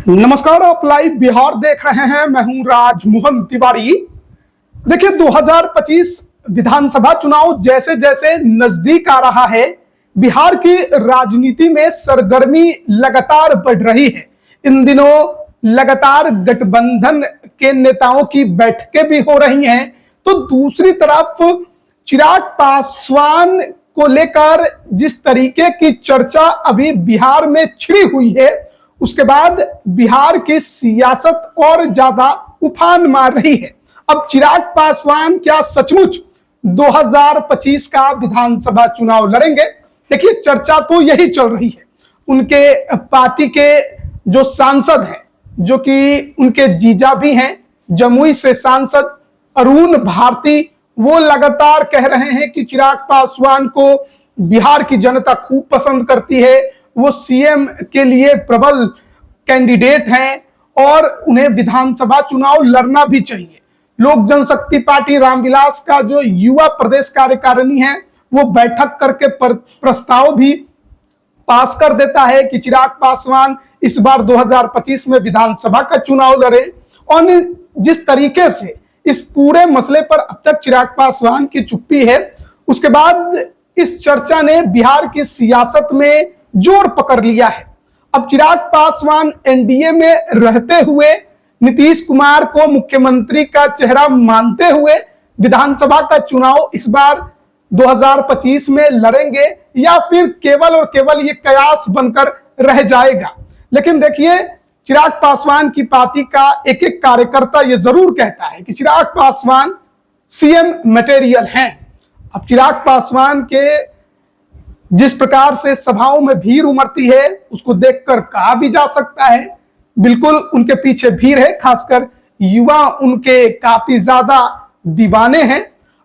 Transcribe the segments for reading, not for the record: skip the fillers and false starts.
नमस्कार, आप लाइव बिहार देख रहे हैं। मैं हूं राजमोहन तिवारी। देखिए, 2025 विधानसभा चुनाव जैसे जैसे नजदीक आ रहा है, बिहार की राजनीति में सरगर्मी लगातार बढ़ रही है। इन दिनों लगातार गठबंधन के नेताओं की बैठकें भी हो रही हैं, तो दूसरी तरफ चिराग पासवान को लेकर जिस तरीके की चर्चा अभी बिहार में छिड़ी हुई है, उसके बाद बिहार की सियासत और ज्यादा उफान मार रही है। अब चिराग पासवान क्या सचमुच 2025 का विधानसभा चुनाव लड़ेंगे? देखिए, चर्चा तो यही चल रही है। उनके पार्टी के जो सांसद हैं, जो कि उनके जीजा भी हैं, जमुई से सांसद अरुण भारती, वो लगातार कह रहे हैं कि चिराग पासवान को बिहार की जनता खूब पसंद करती है, वो सीएम के लिए प्रबल कैंडिडेट हैं और उन्हें विधानसभा चुनाव लड़ना भी चाहिए। लोक जनशक्ति पार्टी रामविलास का जो युवा प्रदेश कार्यकारिणी है, वो बैठक करके प्रस्ताव भी पास कर देता है कि चिराग पासवान इस बार 2025 में विधानसभा का चुनाव लड़े। और जिस तरीके से इस पूरे मसले पर अब तक चिराग पासवान की चुप्पी है, उसके बाद इस चर्चा ने बिहार की सियासत में जोर पकड़ लिया है। अब चिराग पासवान एनडीए में रहते हुए नीतीश कुमार को मुख्यमंत्री का चेहरा मानते हुए विधानसभा का चुनाव इस बार 2025 में लड़ेंगे, या फिर केवल और केवल ये कयास बनकर रह जाएगा। लेकिन देखिए, चिराग पासवान की पार्टी का एक एक कार्यकर्ता ये जरूर कहता है कि चिराग पासवान सीएम मटेरियल हैं। अब चिराग पासवान के जिस प्रकार से सभाओं में भीड़ उमड़ती है, उसको देखकर कहा भी जा सकता है बिल्कुल उनके पीछे भीड़ है, खासकर युवा उनके काफी ज्यादा दीवाने हैं।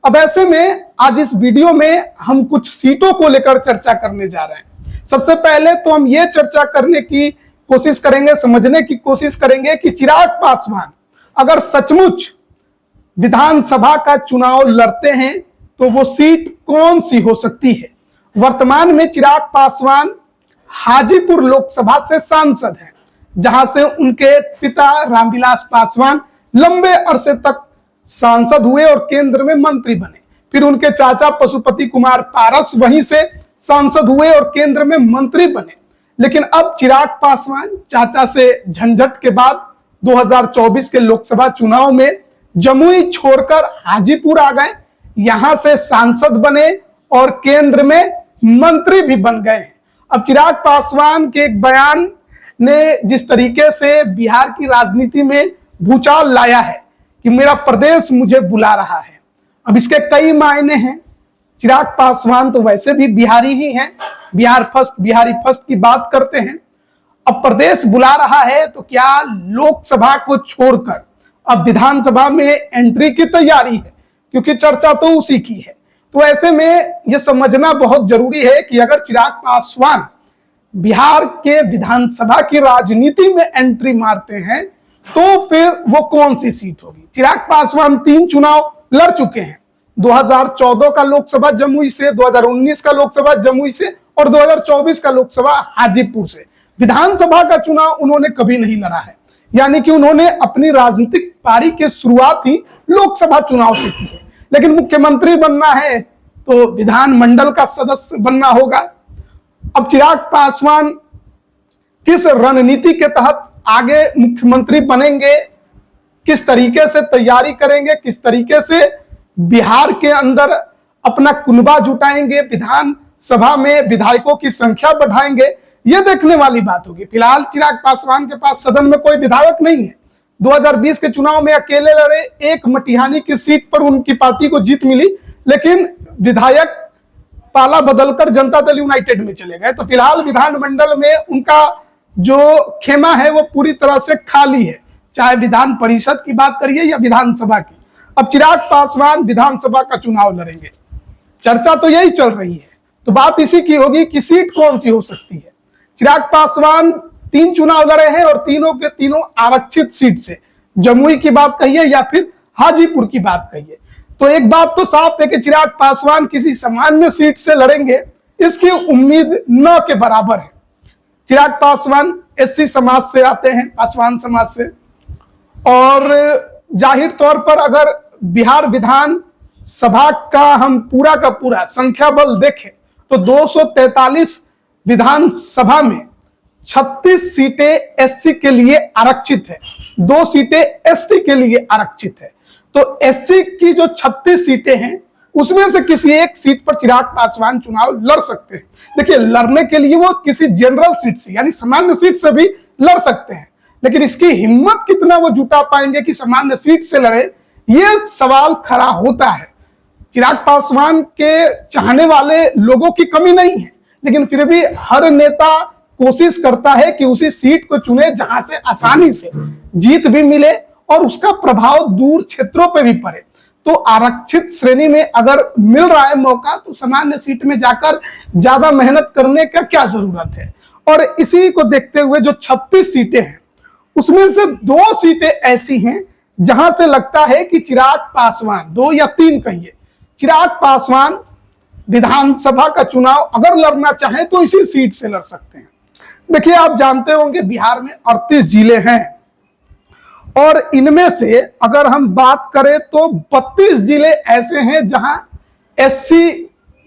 अब ऐसे में आज इस वीडियो में हम कुछ सीटों को लेकर चर्चा करने जा रहे हैं। सबसे पहले तो हम ये चर्चा करने की कोशिश करेंगे, समझने की कोशिश करेंगे कि चिराग पासवान अगर सचमुच विधानसभा का चुनाव लड़ते हैं तो वो सीट कौन सी हो सकती है। वर्तमान में चिराग पासवान हाजीपुर लोकसभा से सांसद हैं, जहां से उनके पिता रामविलास पासवान लंबे अरसे तक सांसद हुए और केंद्र में मंत्री बने। फिर उनके चाचा पशुपति कुमार पारस वहीं से सांसद हुए और केंद्र में मंत्री बने। लेकिन अब चिराग पासवान चाचा से झंझट के बाद 2024 के लोकसभा चुनाव में जमुई छोड़कर हाजीपुर आ गए, यहां से सांसद बने और केंद्र में मंत्री भी बन गए। अब चिराग पासवान के एक बयान ने जिस तरीके से बिहार की राजनीति में भूचाल लाया है कि मेरा प्रदेश मुझे बुला रहा है, अब इसके कई मायने हैं। चिराग पासवान तो वैसे भी बिहारी ही हैं, बिहार फर्स्ट, बिहारी फर्स्ट की बात करते हैं। अब प्रदेश बुला रहा है तो क्या लोकसभा को छोड़कर अब विधानसभा में एंट्री की तैयारी है, क्योंकि चर्चा तो उसी की है। तो ऐसे में यह समझना बहुत जरूरी है कि अगर चिराग पासवान बिहार के विधानसभा की राजनीति में एंट्री मारते हैं तो फिर वो कौन सी सीट होगी। चिराग पासवान 3 चुनाव लड़ चुके हैं, 2014 का लोकसभा जमुई से, 2019 का लोकसभा जमुई से और 2024 का लोकसभा हाजीपुर से। विधानसभा का चुनाव उन्होंने कभी नहीं लड़ा है, यानी कि उन्होंने अपनी राजनीतिक पारी की शुरुआत ही लोकसभा चुनाव से की है। लेकिन मुख्यमंत्री बनना है तो विधानमंडल का सदस्य बनना होगा। अब चिराग पासवान किस रणनीति के तहत आगे मुख्यमंत्री बनेंगे, किस तरीके से तैयारी करेंगे, किस तरीके से बिहार के अंदर अपना कुनबा जुटाएंगे, विधानसभा में विधायकों की संख्या बढ़ाएंगे, यह देखने वाली बात होगी। फिलहाल चिराग पासवान के पास सदन में कोई विधायक नहीं है। 2020 के चुनाव में अकेले लड़े, एक मटिहानी की सीट पर उनकी पार्टी को जीत मिली, लेकिन विधायक पाला बदलकर जनता दल यूनाइटेड में चले गए। तो फिलहाल विधानमंडल में उनका जो खेमा है वो पूरी तरह से खाली है, चाहे विधान परिषद की बात करिए या विधानसभा की। अब चिराग पासवान विधानसभा का चुनाव लड़ेंगे, चर्चा तो यही चल रही है। तो बात इसी की होगी कि सीट कौन सी हो सकती है। चिराग पासवान 3 चुनाव लड़े हैं और तीनों के तीनों आरक्षित सीट से, जमुई की बात कहिए या फिर हाजीपुर की बात कहिए। तो एक बात तो साफ है कि चिराग पासवान किसी सामान्य सीट से लड़ेंगे, इसकी उम्मीद न के बराबर है। चिराग पासवान एससी समाज से आते हैं, पासवान समाज से। और जाहिर तौर पर अगर बिहार विधान सभा का हम पूरा का पूरा संख्या बल देखें तो 243 विधानसभा में 36 सीटें एससी के लिए आरक्षित है, 2 सीटें एसटी के लिए आरक्षित है। तो एससी की जो 36 सीटें हैं उसमें से किसी एक सीट पर चिराग पासवान चुनाव लड़ सकते हैं। देखिए, लड़ने के लिए वो किसी जनरल सीट से यानी सामान्य सीट से भी लड़ सकते हैं, लेकिन इसकी हिम्मत कितना वो जुटा पाएंगे कि सामान्य सीट से लड़े, ये सवाल खड़ा होता है। चिराग पासवान के चाहने वाले लोगों की कमी नहीं है, लेकिन फिर भी हर नेता कोशिश करता है कि उसी सीट को चुने जहां से आसानी से जीत भी मिले और उसका प्रभाव दूर क्षेत्रों पर भी पड़े। तो आरक्षित श्रेणी में अगर मिल रहा है मौका तो सामान्य सीट में जाकर ज्यादा मेहनत करने का क्या जरूरत है। और इसी को देखते हुए जो 36 सीटें हैं उसमें से 2 सीटें ऐसी हैं जहां से लगता है कि चिराग पासवान, 2 या 3 कहिए, चिराग पासवान विधानसभा का चुनाव अगर लड़ना चाहें तो इसी सीट से लड़ सकते हैं। देखिए, आप जानते होंगे बिहार में 38 जिले हैं और इनमें से अगर हम बात करें तो 32 जिले ऐसे हैं जहां एससी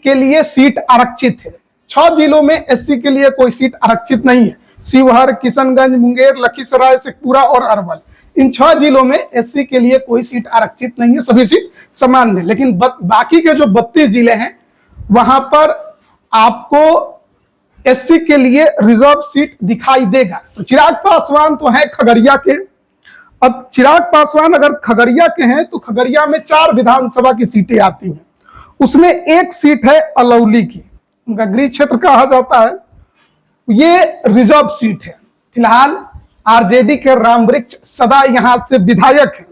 के लिए सीट आरक्षित है। 6 जिलों में एससी के लिए कोई सीट आरक्षित नहीं है। शिवहर, किशनगंज, मुंगेर, लखीसराय, शेखपुरा और अरवल, इन 6 जिलों में एससी के लिए कोई सीट आरक्षित नहीं है, सभी सीट समान है। लेकिन बाकी के जो 32 जिले हैं वहां पर आपको एससी के लिए रिजर्व सीट दिखाई देगा। तो चिराग पासवान तो है खगड़िया के। अब चिराग पासवान अगर खगड़िया के हैं तो खगड़िया में 4 विधानसभा की सीटें आती हैं, उसमें एक सीट है अलौली की, उनका गृह क्षेत्र कहा जाता है, ये रिजर्व सीट है। फिलहाल आरजेडी के रामवृक्ष सदा यहां से विधायक हैं।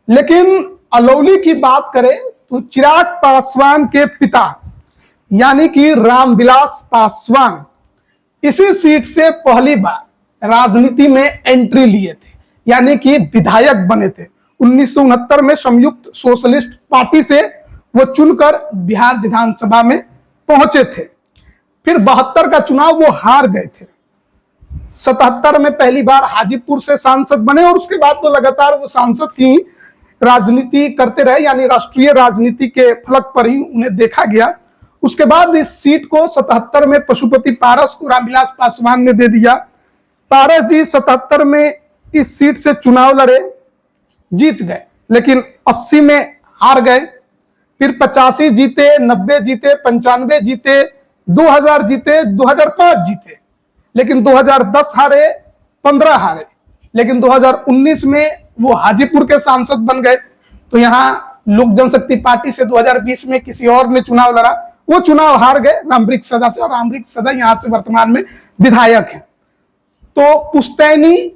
लेकिन अलौली की बात करें तो चिराग पासवान के पिता यानी कि रामविलास पासवान इसी सीट से पहली बार राजनीति में एंट्री लिए थे, यानी कि विधायक बने थे। 1969 में संयुक्त सोशलिस्ट पार्टी से वो चुनकर बिहार विधानसभा में पहुंचे थे। फिर 72 का चुनाव वो हार गए थे। 77 में पहली बार हाजीपुर से सांसद बने और उसके बाद तो लगातार वो सांसद की राजनीति करते रहे, यानी राष्ट्रीय राजनीति के फलक पर ही उन्हें देखा गया। उसके बाद इस सीट को 77 में पशुपति पारस को रामविलास पासवान ने दे दिया। पारस जी 77 में इस सीट से चुनाव लड़े, जीत गए, लेकिन 80 में हार गए। फिर 85 जीते, 90 जीते, 95 जीते, 2000 जीते, 2005 जीते, लेकिन 2010 हारे, 15 हारे। लेकिन 2019 में वो हाजीपुर के सांसद बन गए। तो यहाँ लोक जनशक्ति पार्टी से 2020 में किसी और ने चुनाव लड़ा, वो चुनाव हार गए रामवृक्ष सदा से, और रामवृक्ष सदा यहाँ से वर्तमान में विधायक है। तो पुश्तैनी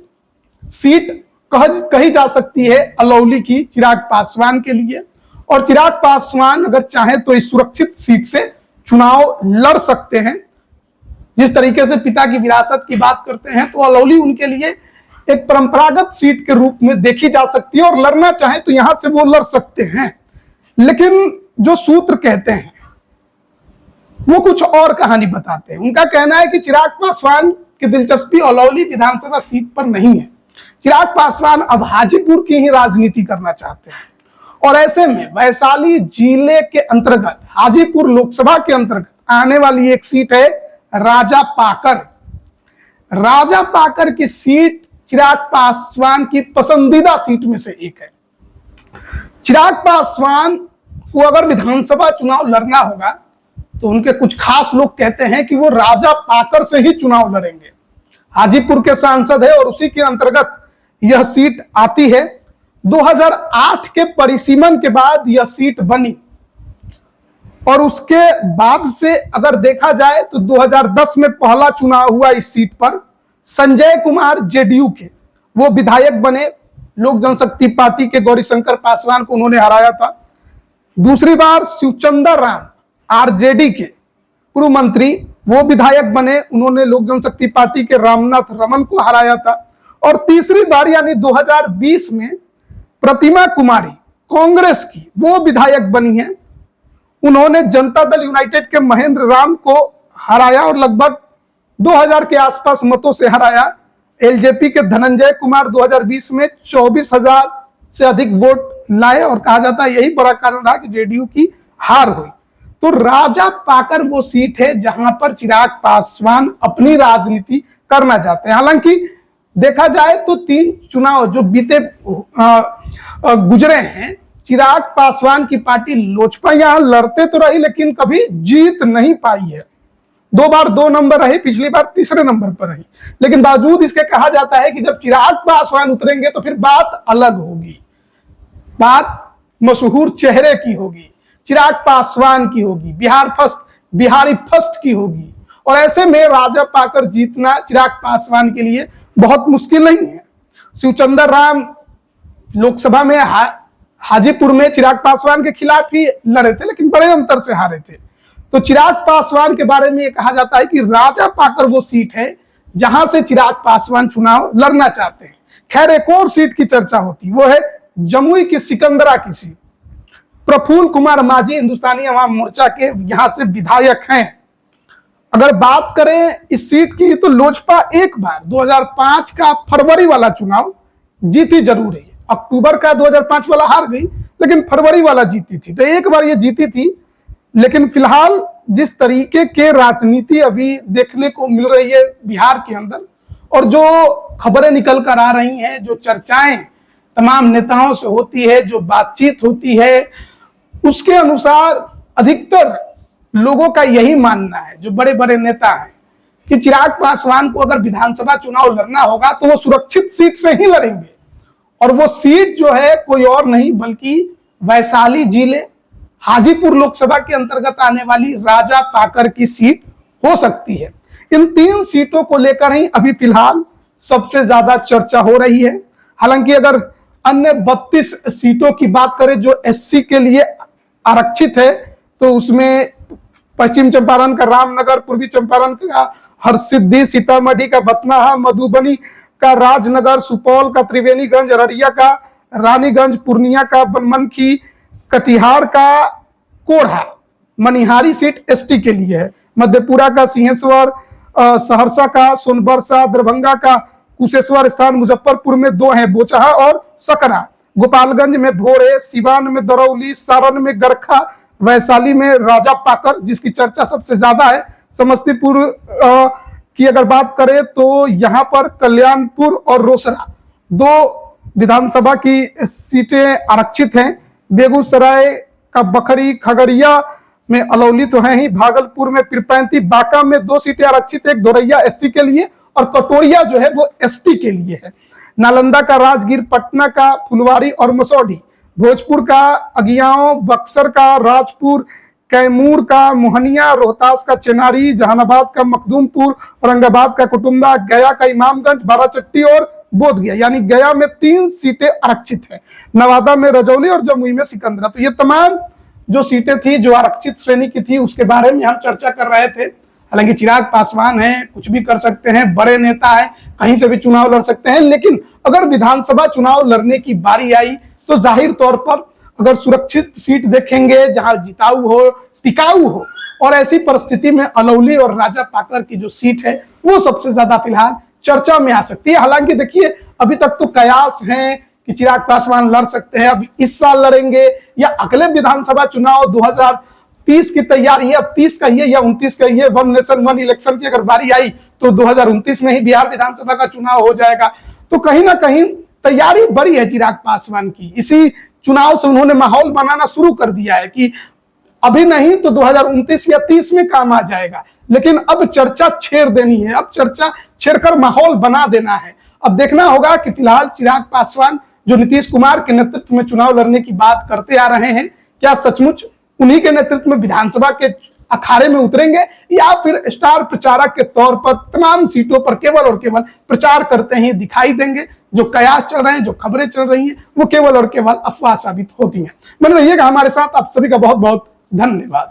सीट कही जा सकती है अलौली की चिराग पासवान के लिए। और चिराग पासवान अगर चाहे तो इस सुरक्षित सीट से चुनाव लड़ सकते हैं। जिस तरीके से पिता की विरासत की बात करते हैं तो अलौली उनके लिए एक परंपरागत सीट के रूप में देखी जा सकती है और लड़ना चाहे तो यहां से वो लड़ सकते हैं। लेकिन जो सूत्र कहते हैं वो कुछ और कहानी बताते हैं। उनका कहना है कि चिराग पासवान की दिलचस्पी अलौली विधानसभा सीट पर नहीं है। चिराग पासवान अब हाजीपुर की ही राजनीति करना चाहते हैं और ऐसे में वैशाली जिले के अंतर्गत हाजीपुर लोकसभा के अंतर्गत आने वाली एक सीट है राजा पाकर। राजा पाकर की सीट चिराग पासवान की पसंदीदा सीट में से एक है। चिराग पासवान को अगर विधानसभा चुनाव लड़ना होगा तो उनके कुछ खास लोग कहते हैं कि वो राजा पाकर से ही चुनाव लड़ेंगे। हाजीपुर के सांसद है और उसी के अंतर्गत यह सीट आती है। 2008 के परिसीमन के बाद यह सीट बनी और उसके बाद से अगर देखा जाए तो 2010 में पहला चुनाव हुआ इस सीट पर। संजय कुमार जेडीयू के वो विधायक बने, लोक जनशक्ति पार्टी के गौरीशंकर पासवान को उन्होंने हराया था। दूसरी बार शिवचंद्र राम आरजेडी के पूर्व मंत्री वो विधायक बने, उन्होंने लोक जनशक्ति पार्टी के रामनाथ रमन को हराया था। और तीसरी बार यानी 2020 में प्रतिमा कुमारी कांग्रेस की वो विधायक बनी है, उन्होंने जनता दल यूनाइटेड के महेंद्र राम को हराया और लगभग 2000 के आसपास मतों से हराया। एलजेपी के धनंजय कुमार 2020 में 24,000 से अधिक वोट लाए और कहा जाता है यही बड़ा कारण रहा कि जेडीयू की हार हुई। तो राजा पाकर वो सीट है जहां पर चिराग पासवान अपनी राजनीति करना चाहते हैं। हालांकि देखा जाए तो 3 चुनाव जो बीते गुजरे हैं, चिराग पासवान की पार्टी लोजपा यहां लड़ते तो रही लेकिन कभी जीत नहीं पाई है। 2 बार 2 नंबर रही, पिछली बार तीसरे नंबर पर रही। लेकिन बावजूद इसके कहा जाता है कि जब चिराग पासवान उतरेंगे तो फिर बात अलग होगी, बात मशहूर चेहरे की होगी, चिराग पासवान की होगी, बिहारी फर्स्ट की होगी। और ऐसे में राजा पाकर जीतना चिराग पासवान के लिए बहुत मुश्किल नहीं है। शिवचंद्र राम लोकसभा में हाजीपुर में चिराग पासवान के खिलाफ ही लड़े थे लेकिन बड़े अंतर से हारे थे। तो चिराग पासवान के बारे में यह कहा जाता है कि राजा पाकर वो सीट है जहां से चिराग पासवान चुनाव लड़ना चाहते हैं। खैर एक और सीट की चर्चा होती, वो है जमुई की सिकंदरा की सीट। प्रफुल्ल कुमार माझी हिंदुस्तानी अवाम मोर्चा के यहां से विधायक हैं। अगर बात करें इस सीट की तो लोजपा एक बार 2005 का फरवरी वाला चुनाव जीती जरूर है। अक्टूबर का 2005 वाला हार गई लेकिन फरवरी वाला जीती थी, तो एक बार ये जीती थी। लेकिन फिलहाल जिस तरीके के राजनीति अभी देखने को मिल रही है बिहार के अंदर और जो खबरें निकल कर आ रही हैं, जो चर्चाएं तमाम नेताओं से होती है, जो बातचीत होती है, उसके अनुसार अधिकतर लोगों का यही मानना है, जो बड़े बड़े नेता हैं, कि चिराग पासवान को अगर विधानसभा चुनाव लड़ना होगा तो वो सुरक्षित सीट से ही लड़ेंगे। और वो सीट जो है कोई और नहीं बल्कि वैशाली जिले हाजीपुर लोकसभा के अंतर्गत आने वाली राजा पाकर की सीट हो सकती है। इन 3 सीटों को लेकर ही अभी फिलहाल सबसे ज्यादा चर्चा हो रही है। हालांकि अगर अन्य 32 सीटों की बात करें जो एससी के लिए आरक्षित है तो उसमें पश्चिम चंपारण का रामनगर, पूर्वी चंपारण का हरसिद्धि, सीतामढ़ी का बथनाहा, मधुबनी का राजनगर, सुपौल का त्रिवेणीगंज, अररिया का रानीगंज, पूर्णिया का बनमनखी, कटिहार का कोढ़ा, मनिहारी सीट एसटी के लिए है, मधेपुरा का सिंहेश्वर, सहरसा का सोनबरसा, दरभंगा का कुशेश्वर स्थान, मुजफ्फरपुर में 2 हैं, बोचहा और सकरा, गोपालगंज में भोरे, सिवान में दरौली, सारण में गरखा, वैशाली में राजा पाकर जिसकी चर्चा सबसे ज्यादा है, समस्तीपुर की अगर बात करें तो यहां पर कल्याणपुर और रोसड़ा 2 विधानसभा की सीटें आरक्षित हैं। बेगूसराय का बखरी, खगड़िया में अलौली तो है ही, भागलपुर में पीरपैंती, बांका में 2 सीटें आरक्षित, एक दोरैया एससी के लिए और कटोरिया जो है वो एसटी के लिए है। नालंदा का राजगीर, पटना का फुलवारी और मसौढ़ी, भोजपुर का अगियाओं, बक्सर का राजपुर, कैमूर का मोहनिया, रोहतास का चेनारी, जहानाबाद का मखदूमपुर, औरंगाबाद का कुटुंबा, गया का इमामगंज, बाराचट्टी और बोधगया, यानी गया में 3 सीटें आरक्षित हैं, नवादा में रजौली और जमुई में सिकंदरा। तो ये तमाम जो सीटें थी जो आरक्षित श्रेणी की थी उसके बारे में हम चर्चा कर रहे थे। हालांकि चिराग पासवान है, कुछ भी कर सकते हैं, बड़े नेता है, कहीं से भी चुनाव लड़ सकते हैं, लेकिन अगर विधानसभा चुनाव लड़ने की बारी आई तो जाहिर तौर पर अगर सुरक्षित सीट देखेंगे जहां जिताऊ हो, टिकाऊ हो, और ऐसी परिस्थिति में अलौली और राजा पाकर की जो सीट है वो सबसे ज्यादा फिलहाल चर्चा में आ सकती है। हालांकि देखिए अभी तक तो कयास हैं कि चिराग पासवान लड़ सकते हैं, अब इस साल लड़ेंगे या अगले विधानसभा चुनाव 2030 की तैयारी है, अब 30 का ये या 29 का ये, 1 नेशन 1 इलेक्शन की अगर बारी आई तो 2029 में ही बिहार विधानसभा का चुनाव हो जाएगा। तो कहीं ना कहीं तैयारी बड़ी है चिराग पासवान की। इसी चुनाव से उन्होंने माहौल बनाना शुरू कर दिया है कि अभी नहीं तो 2029 या 30 में काम आ जाएगा, लेकिन अब चर्चा छेड़ देनी है, अब चर्चा छेड़कर माहौल बना देना है। अब देखना होगा कि फिलहाल चिराग पासवान जो नीतीश कुमार के नेतृत्व में चुनाव लड़ने की बात करते आ रहे हैं, क्या सचमुच उन्हीं के नेतृत्व में विधानसभा के अखाड़े में उतरेंगे या फिर स्टार प्रचारक के तौर पर तमाम सीटों पर केवल और केवल प्रचार करते ही दिखाई देंगे। जो कयास चल रहे हैं, जो खबरें चल रही हैं, वो केवल और केवल अफवाह साबित होती हैं। बने रहिएगा हमारे साथ। आप सभी का बहुत बहुत धन्यवाद।